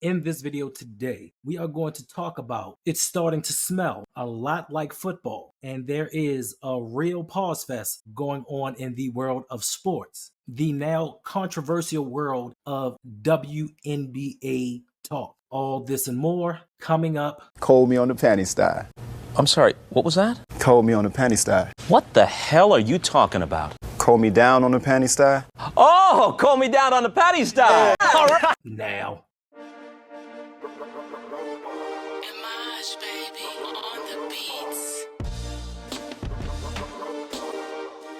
In this video today, we are going to talk about it's starting to smell a lot like football, and there is a real pause fest going on in the world of sports, the now controversial world of WNBA talk. All this and more coming up. Cold me on the panty style. I'm sorry, what was that? Cold me on the panty style. What the hell are you talking about? Cold me down on the panty style. Oh, call me down on the patty style. All right. Now, Image, baby, on the beats.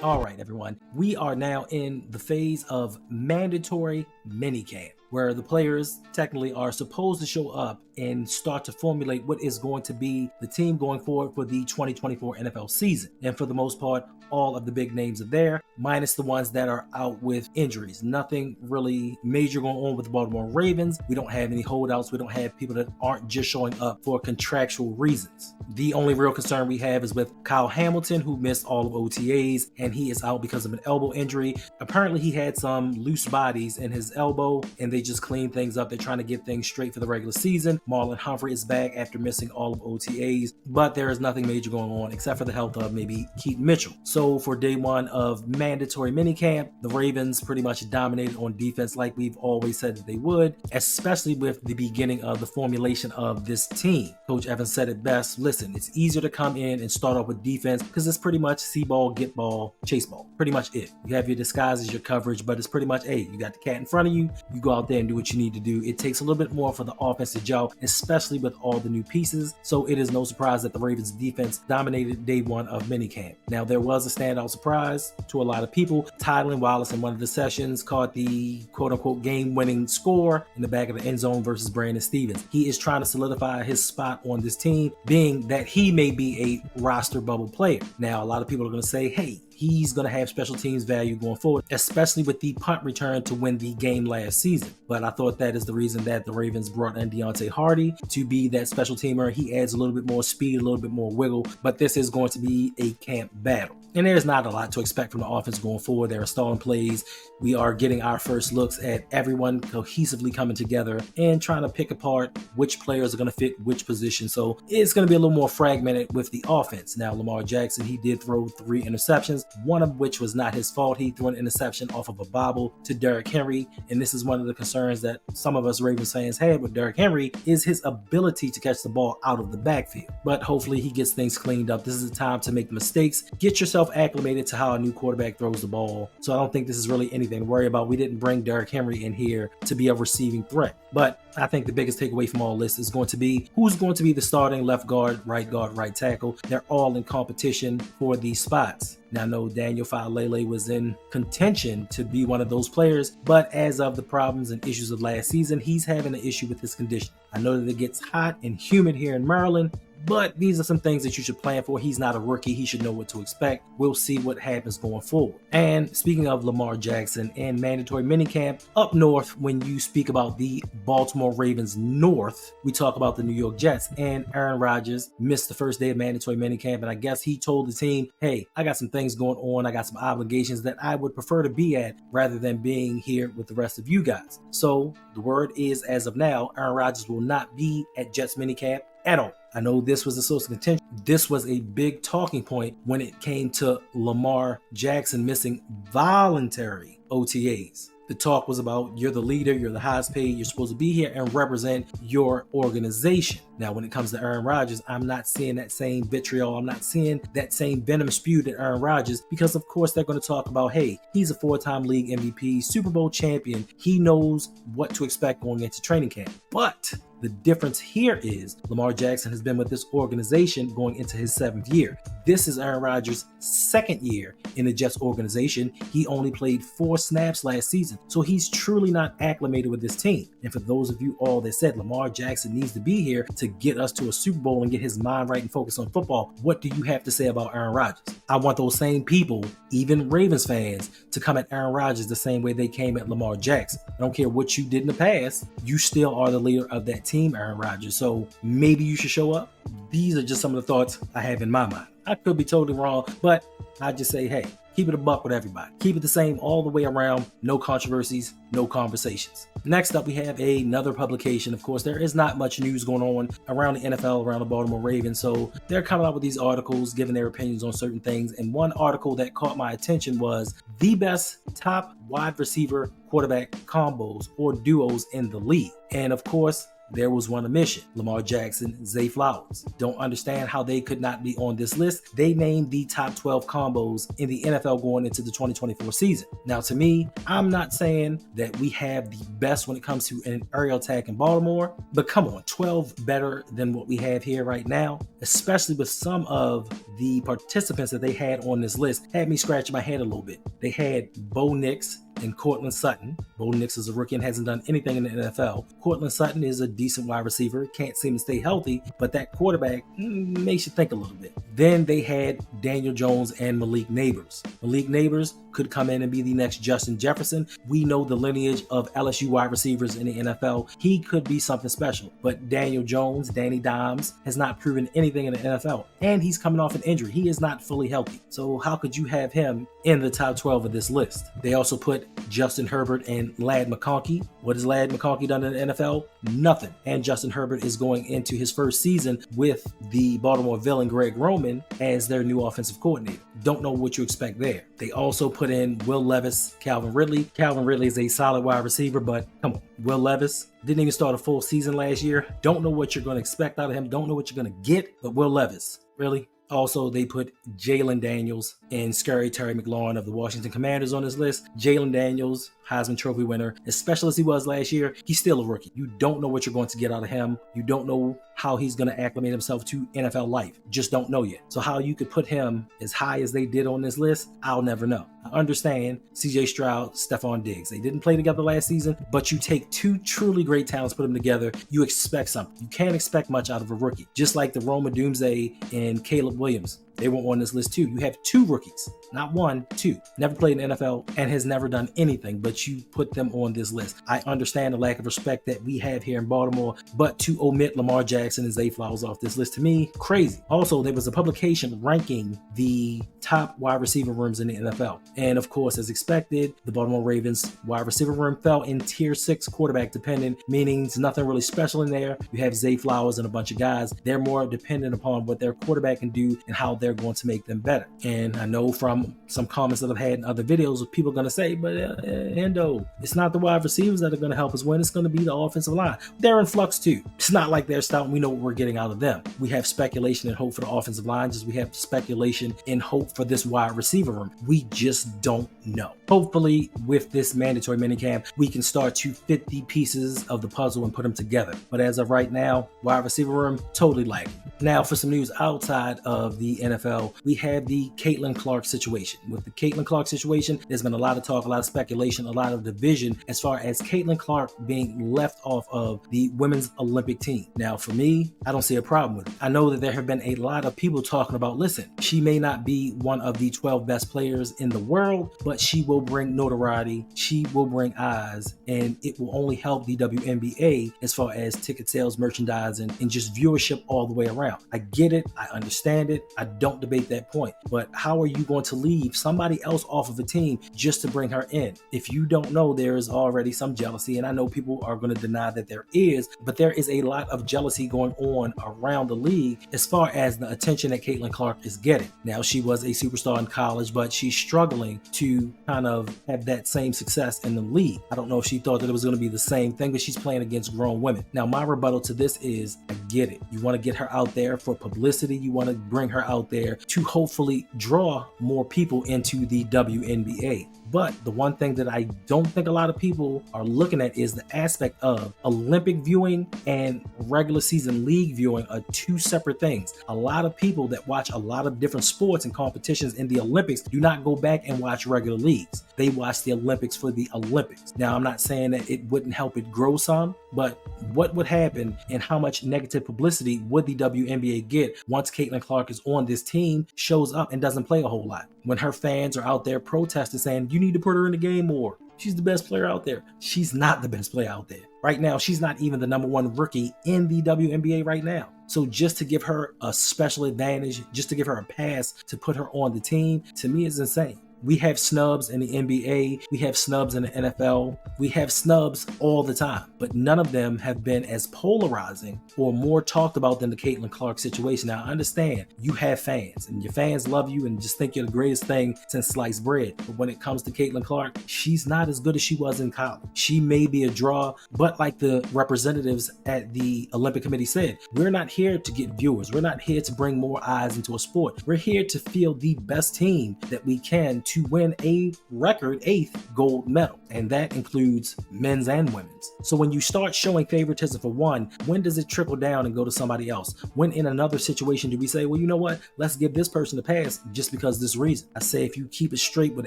all right, everyone, we are now in the phase of mandatory minicamp, where the players technically are supposed to show up and start to formulate what is going to be the team going forward for the 2024 NFL season. And for the most part, all of the big names are there, minus the ones that are out with injuries. Nothing really major going on with the Baltimore Ravens. We don't have any holdouts. We don't have people that aren't just showing up for contractual reasons. The only real concern we have is with Kyle Hamilton, who missed all of OTAs, and he is out because of an elbow injury. Apparently, he had some loose bodies in his elbow, and they just cleaned things up. They're trying to get things straight for the regular season. Marlon Humphrey is back after missing all of OTAs, but there is nothing major going on except for the health of maybe Keaton Mitchell. So for day one of mandatory minicamp, the Ravens pretty much dominated on defense like we've always said that they would, especially with the beginning of the formulation of this team. Coach Evans said it best: listen, it's easier to come in and start off with defense because it's pretty much see ball, get ball, chase ball. Pretty much it. You have your disguises, your coverage, but it's pretty much, hey, you got the cat in front of you, you go out there and do what you need to do. It takes a little bit more for the offense to gel, especially with all the new pieces. So it is no surprise that the Ravens defense dominated day one of minicamp. Now, there was a standout surprise to a lot of people. Tylan Wallace in one of the sessions caught the quote-unquote game-winning score in the back of the end zone versus Brandon Stevens. He is trying to solidify his spot on this team, being that he may be a roster bubble player. Now, a lot of people are going to say, hey, he's going to have special teams value going forward, especially with the punt return to win the game last season. But I thought that is the reason that the Ravens brought in Deontay Hardy to be that special teamer. He adds a little bit more speed, a little bit more wiggle, but this is going to be a camp battle. And there's not a lot to expect from the offense going forward. There are stalling plays. We are getting our first looks at everyone cohesively coming together and trying to pick apart which players are going to fit which position. So it's going to be a little more fragmented with the offense. Now, Lamar Jackson, he did throw 3 interceptions, one of which was not his fault. He threw an interception off of a bobble to Derrick Henry. And this is one of the concerns that some of us Ravens fans had with Derrick Henry, is his ability to catch the ball out of the backfield. But hopefully he gets things cleaned up. This is the time to make mistakes. Get yourself acclimated to how a new quarterback throws the ball. So I don't think this is really anything to worry about. We didn't bring Derrick Henry in here to be a receiving threat. But I think the biggest takeaway from all this is going to be who's going to be the starting left guard, right tackle. They're all in competition for these spots. Now, I know Daniel Faalele was in contention to be one of those players, but as of the problems and issues of last season, he's having an issue with his condition. I know that it gets hot and humid here in Maryland, but these are some things that you should plan for. He's not a rookie. He should know what to expect. We'll see what happens going forward. And speaking of Lamar Jackson and mandatory minicamp, up north, when you speak about the Baltimore Ravens north, we talk about the New York Jets. And Aaron Rodgers missed the first day of mandatory minicamp, and I guess he told the team, hey, I got some things going on. I got some obligations that I would prefer to be at rather than being here with the rest of you guys. So the word is, as of now, Aaron Rodgers will not be at Jets minicamp at all. I know this was a source of contention. This was a big talking point when it came to Lamar Jackson missing voluntary OTAs. The talk was about, you're the leader, you're the highest paid, you're supposed to be here and represent your organization. Now, when it comes to Aaron Rodgers, I'm not seeing that same vitriol. I'm not seeing that same venom spewed at Aaron Rodgers because, of course, they're going to talk about, hey, he's a 4-time league MVP, Super Bowl champion. He knows what to expect going into training camp. But the difference here is Lamar Jackson has been with this organization going into his 7th year. This is Aaron Rodgers' 2nd year in the Jets organization. He only played 4 snaps last season, so he's truly not acclimated with this team. And for those of you all that said Lamar Jackson needs to be here to get us to a Super Bowl and get his mind right and focus on football, what do you have to say about Aaron Rodgers? I want those same people, even Ravens fans, to come at Aaron Rodgers the same way they came at Lamar Jackson. I don't care what you did in the past, you still are the leader of that team, Aaron Rodgers. So maybe you should show up. These are just some of the thoughts I have in my mind. I could be totally wrong, but I just say, hey, Keep it a buck with everybody. Keep it the same all the way around. No controversies, no conversations. Next up, we have another publication. Of course, there is not much news going on around the NFL, around the Baltimore Ravens. So they're coming out with these articles, giving their opinions on certain things. And one article that caught my attention was the best top wide receiver quarterback combos or duos in the league. And of course, there was one omission: Lamar Jackson, Zay Flowers. Don't understand how they could not be on this list. They named the top 12 combos in the NFL going into the 2024 season. Now, to me, I'm not saying that we have the best when it comes to an aerial attack in Baltimore, but come on, 12 better than what we have here right now, especially with some of the participants that they had on this list, had me scratching my head a little bit. They had Bo Nix and Cortland Sutton. Bo Nix is a rookie and hasn't done anything in the NFL. Cortland Sutton is a decent wide receiver, can't seem to stay healthy, but that quarterback makes you think a little bit. Then they had Daniel Jones and Malik Nabers. Malik Nabers could come in and be the next Justin Jefferson. We know the lineage of LSU wide receivers in the NFL. He could be something special, but Daniel Jones, Danny Dimes, has not proven anything in the NFL, and he's coming off an injury. He is not fully healthy. So how could you have him in the top 12 of this list? They also put Justin Herbert and Ladd McConkey. What has Ladd McConkey done in the NFL? Nothing. And Justin Herbert is going into his first season with the Baltimore villain Greg Roman as their new offensive coordinator. Don't know what you expect there. They also put in Will Levis, Calvin Ridley. Calvin Ridley is a solid wide receiver, but come on, Will Levis didn't even start a full season last year. Don't know what you're going to expect out of him. Don't know what you're going to get, but Will Levis, really? Also, they put Jalen Daniels and Scary Terry McLaurin of the Washington Commanders on this list. Jalen Daniels, Heisman Trophy winner, as special as he was last year, he's still a rookie. You don't know what you're going to get out of him. You don't know how he's going to acclimate himself to NFL life. Just don't know yet. So how you could put him as high as they did on this list, I'll never know. I understand CJ Stroud, Stephon Diggs. They didn't play together last season, but you take two truly great talents, put them together, you expect something. You can't expect much out of a rookie. Just like the Roma Doomsday and Caleb Williams. They were on this list too. You have two rookies, not one, two. Never played in the NFL and has never done anything, but you put them on this list. I understand the lack of respect that we have here in Baltimore, but to omit Lamar Jackson and Zay Flowers off this list, to me, crazy. Also, there was a publication ranking the top wide receiver rooms in the NFL. And of course, as expected, the Baltimore Ravens wide receiver room fell in tier 6 quarterback dependent, meaning it's nothing really special in there. You have Zay Flowers and a bunch of guys. They're more dependent upon what their quarterback can do and how they're going to make them better. And I know from some comments that I've had in other videos, people are going to say, but Hendo, it's not the wide receivers that are going to help us win. It's going to be the offensive line. They're in flux too. It's not like they're stout and we know what we're getting out of them. We have speculation and hope for the offensive line, just we have speculation and hope for this wide receiver room. We just don't know. Hopefully with this mandatory minicamp, we can start to fit the pieces of the puzzle and put them together. But as of right now, wide receiver room, totally lacking. Now for some news outside of the NFL, we have the Caitlin Clark situation. With the Caitlin Clark situation, there's been a lot of talk, a lot of speculation, a lot of division as far as Caitlin Clark being left off of the women's Olympic team. Now for me, I don't see a problem with it. I know that there have been a lot of people talking about, listen, she may not be one of the 12 best players in the world, but she will bring notoriety, she will bring eyes, and it will only help the WNBA as far as ticket sales, merchandising, and just viewership all the way around. I get it, I understand it, I don't debate that point, but how are you going to leave somebody else off of a team just to bring her in? If you don't know, there is already some jealousy, and I know people are going to deny that there is, but there is a lot of jealousy going on around the league as far as the attention that Caitlin Clark is getting. Now, she was a superstar in college, but she's struggling to kind of have that same success in the league. I don't know if she thought that it was going to be the same thing, but she's playing against grown women. Now, my rebuttal to this is, I get it. You want to get her out there for publicity. You want to bring her out there to hopefully draw more people into the WNBA. But the one thing that I don't think a lot of people are looking at is the aspect of Olympic viewing and regular season league viewing are two separate things. A lot of people that watch a lot of different sports and competitions in the Olympics do not go back and watch regular leagues. They watch the Olympics for the Olympics. Now, I'm not saying that it wouldn't help it grow some, but what would happen and how much negative publicity would the WNBA get once Caitlin Clark is on this team, shows up and doesn't play a whole lot? When her fans are out there protesting saying, you need to put her in the game more. She's the best player out there. She's not the best player out there. Right now, she's not even the number one rookie in the WNBA right now. So just to give her a special advantage, just to give her a pass to put her on the team, to me is insane. We have snubs in the NBA. We have snubs in the NFL. We have snubs all the time, but none of them have been as polarizing or more talked about than the Caitlin Clark situation. Now, I understand you have fans and your fans love you and just think you're the greatest thing since sliced bread. But when it comes to Caitlin Clark, she's not as good as she was in college. She may be a draw, but like the representatives at the Olympic Committee said, we're not here to get viewers. We're not here to bring more eyes into a sport. We're here to field the best team that we can to win a record 8th gold medal. And that includes men's and women's. So when you start showing favoritism for one, when does it trickle down and go to somebody else? When in another situation do we say, well, you know what? Let's give this person a pass just because of this reason. I say if you keep it straight with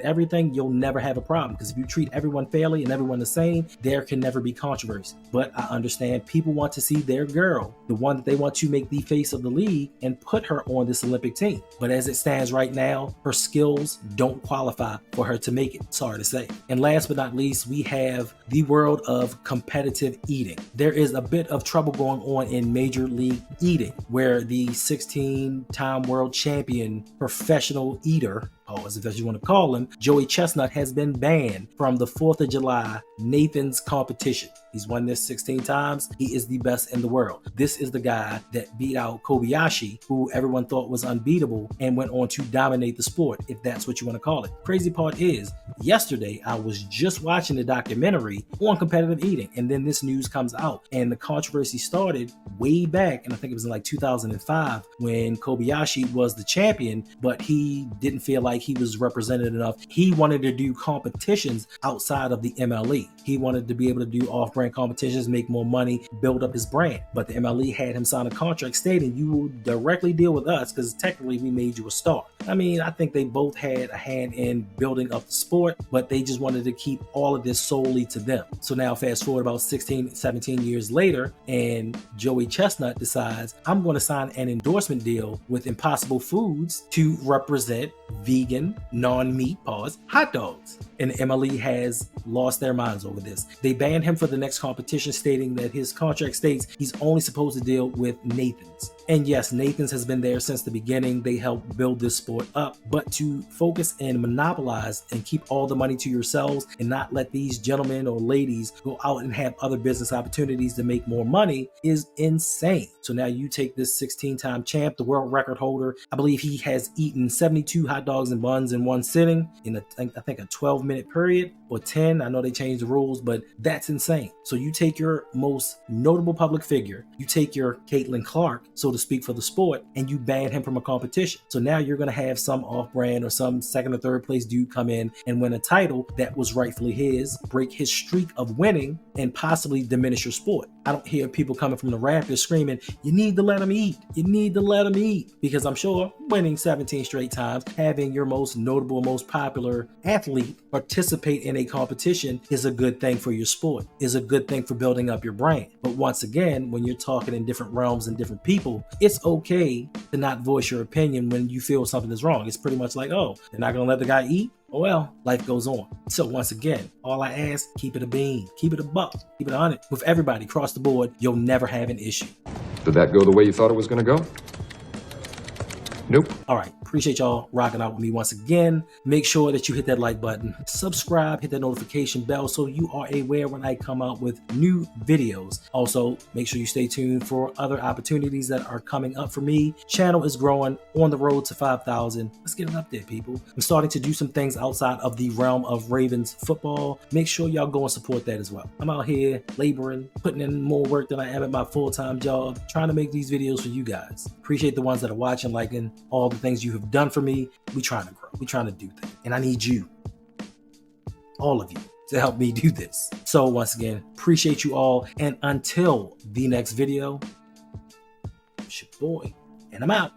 everything, you'll never have a problem. Because if you treat everyone fairly and everyone the same, there can never be controversy. But I understand people want to see their girl, the one that they want to make the face of the league, and put her on this Olympic team. But as it stands right now, her skills don't qualify for her to make it. Sorry to say. And last but not least, we have the world of competitive eating. There is a bit of trouble going on in Major League Eating, where the 16-time world champion professional eater, as you want to call him, Joey Chestnut, has been banned from the 4th of July Nathan's competition. He's won this 16 times. He is the best in the world. This is the guy that beat out Kobayashi, who everyone thought was unbeatable, and went on to dominate the sport, if that's what you want to call it. Crazy part is, yesterday I was just watching the documentary on competitive eating, and then this news comes out, and the controversy started way back, and I think it was in like 2005 when Kobayashi was the champion, but he didn't feel like he was represented enough. He wanted to do competitions outside of the MLE. He wanted to be able to do off-brand competitions, make more money, build up his brand. But the MLE had him sign a contract stating, you will directly deal with us because technically we made you a star. I mean, I think they both had a hand in building up the sport, but they just wanted to keep all of this solely to them. So now fast forward about 16, 17 years later, and Joey Chestnut decides, I'm going to sign an endorsement deal with Impossible Foods to represent vegan, non-meat, hot dogs. And the MLE has lost their minds over this. They banned him for the next competition, stating that his contract states he's only supposed to deal with Nathan's. And yes, Nathan's has been there since the beginning. They helped build this sport up, but to focus and monopolize and keep all the money to yourselves and not let these gentlemen or ladies go out and have other business opportunities to make more money is insane. So now you take this 16-time champ, the world record holder. I believe he has eaten 72 hot dogs and buns in one sitting in I think a 12-minute period or 10. I know they changed the rules, but that's insane. So you take your most notable public figure, you take your Caitlin Clark, so to speak, for the sport, and you ban him from a competition. So now you're going to have some off-brand or some second or third place dude come in and win a title that was rightfully his, break his streak of winning, and possibly diminish your sport. I don't hear people coming from the rafters screaming, you need to let him eat. You need to let him eat. Because I'm sure winning 17 straight times, having your most notable, most popular athlete participate in a competition is a good thing for your sport, is a good thing for building up your brand. But once again, when you're talking in different realms and different people, it's okay to not voice your opinion when you feel something is wrong. It's pretty much like, oh, they're not going to let the guy eat? Well, life goes on. So once again, all I ask, keep it a bean, keep it a buck, keep it 100. With everybody across the board, you'll never have an issue. Did that go the way you thought it was going to go? Nope. All right. Appreciate y'all rocking out with me once again. Make sure that you hit that like button, subscribe, hit that notification bell so you are aware when I come out with new videos. Also, make sure you stay tuned for other opportunities that are coming up for me. Channel is growing, on the road to 5,000. Let's get it up there, people. I'm starting to do some things outside of the realm of Ravens football. Make sure y'all go and support that as well. I'm out here laboring, putting in more work than I am at my full-time job, trying to make these videos for you guys. Appreciate the ones that are watching, liking all the things you have done for me. We trying to grow. We trying to do things. And I need you, all of you, to help me do this. So once again, appreciate you all. And until the next video, it's your boy, and I'm out.